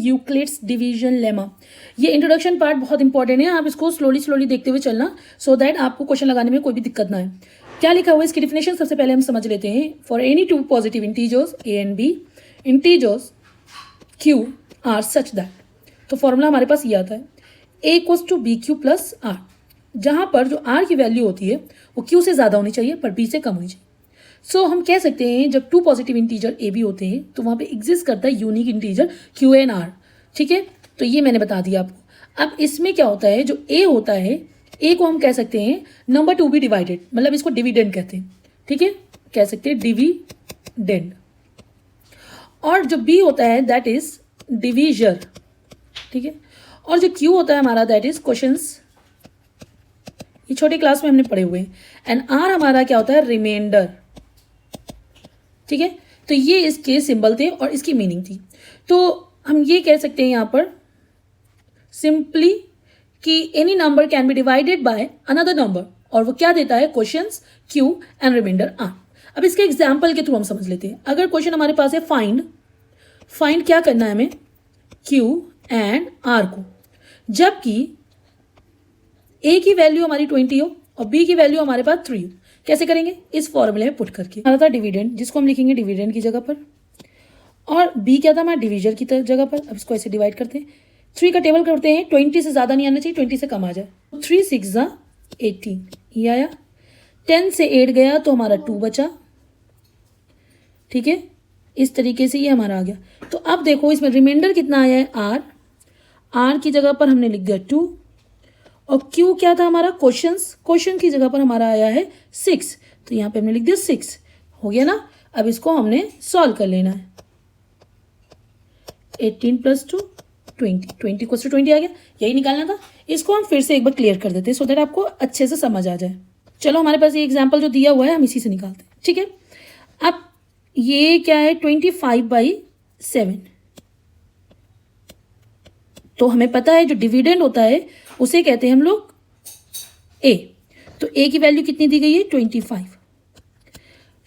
Euclid's division lemma. ये introduction part बहुत important है, आप इसको स्लोली देखते हुए चलना सो दैट आपको क्वेश्चन लगाने में कोई भी दिक्कत ना आए। क्या लिखा हुआ है इसकी डिफिनेशन सबसे पहले हम समझ लेते हैं। For any two positive integers a and b, integers q r such that, तो फॉर्मूला हमारे पास ये आता है a equals to b q plus r, जहाँ पर जो आर की वैल्यू होती है वो क्यू से ज़्यादा होनी चाहिए पर बी से कम होनी चाहिए। सो हम कह सकते हैं जब two positive integer A B होते हैं तो वहाँ पे एग्जिस्ट करता है unique integer Q and R. ठीक है, तो ये मैंने बता दिया आपको। अब इसमें क्या होता है, जो ए होता है, ए को हम कह सकते हैं नंबर टू बी डिवाइडेड, मतलब इसको डिविडेंड कहते हैं। ठीक है, कह सकते हैं डिविडेंड। और जो बी होता है दैट इज डिविजर। ठीक है, और जो क्यू होता है हमारा दैट इज क्वेश्चंस, ये छोटी क्लास में हमने पढ़े हुए हैं। एंड आर हमारा क्या होता है, रिमाइंडर। ठीक है, तो ये इसके सिंबल थे और इसकी मीनिंग थी। तो हम ये कह सकते हैं यहाँ पर सिंपली कि any number can be divided by another number, और वो क्या देता है, questions Q and reminder R. अब इसके एग्जाम्पल के थ्रू हम समझ लेते हैं। अगर क्वेश्चन हमारे पास है फाइंड क्या करना है हमें, क्यू एंड आर को, जबकि ए की वैल्यू हमारी 20 हो और बी की वैल्यू हमारे पास 3 हो। कैसे करेंगे, इस फॉर्मूले में पुट करके। हमारा था डिविडेंड, जिसको हम लिखेंगे डिविडेंड की जगह पर, और बी क्या था हमारा, डिविजर की जगह पर। अब इसको ऐसे डिवाइड करते हैं, 3 का टेबल करते हैं, 20 से ज़्यादा नहीं आना चाहिए, 20 से कम आ जाए। 3 6 18, ये आया। 10 से 8 गया तो हमारा 2 बचा। ठीक है, इस तरीके से ये हमारा आ गया। तो अब देखो इसमें रिमाइंडर कितना आया है, आर की जगह पर हमने लिख दिया 2, और क्यू क्या था हमारा, क्वेश्चन की जगह पर हमारा आया है 6, तो यहाँ पे हमने लिख दिया 6। हो गया ना। अब इसको हमने सॉल्व कर लेना है। 18 + 2 20 = 20 आ गया, यही निकालना था। इसको हम फिर से एक बार क्लियर कर देते हैं सो दैट आपको अच्छे से समझ आ जाए। चलो हमारे पास ये एग्जाम्पल जो दिया हुआ है हम इसी से निकालते हैं। ठीक है, अब ये क्या है, 25/7। तो हमें पता है जो डिविडेंड होता है उसे कहते हैं हम लोग ए। तो ए की वैल्यू कितनी दी गई है, 25।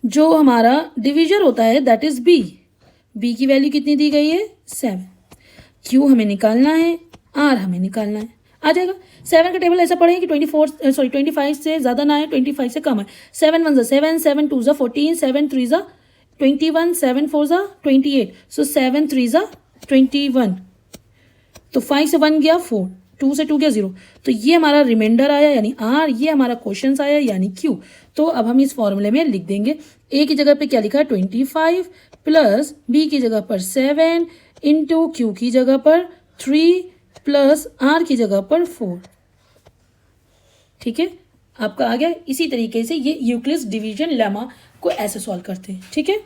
जो हमारा डिविजर होता है दैट इज बी की वैल्यू कितनी दी गई है, 7। क्यू हमें निकालना है, आर हमें निकालना है, आ जाएगा। 7 का टेबल ऐसा पढ़े कि 25 से ज़्यादा ना है, 25 से कम है। 7 1 7, 7 2 14, 7 3 21, 7 4 28, सो 7 3 21। तो 5 से 1 गया 4, 2 से 2 गया 0, तो ये हमारा रिमाइंडर आया यानी आर, ये हमारा क्वेश्चंस आया यानी क्यू। तो अब हम इस फॉर्मूले में लिख देंगे, ए की जगह पे क्या लिखा है 25 प्लस बी की जगह पर 7 इंटू क्यू की जगह पर 3 प्लस आर की जगह पर 4। ठीक है, आपका आ गया। इसी तरीके से ये यूक्लिड्स डिवीजन लेमा को ऐसे सॉल्व करते हैं। ठीक है।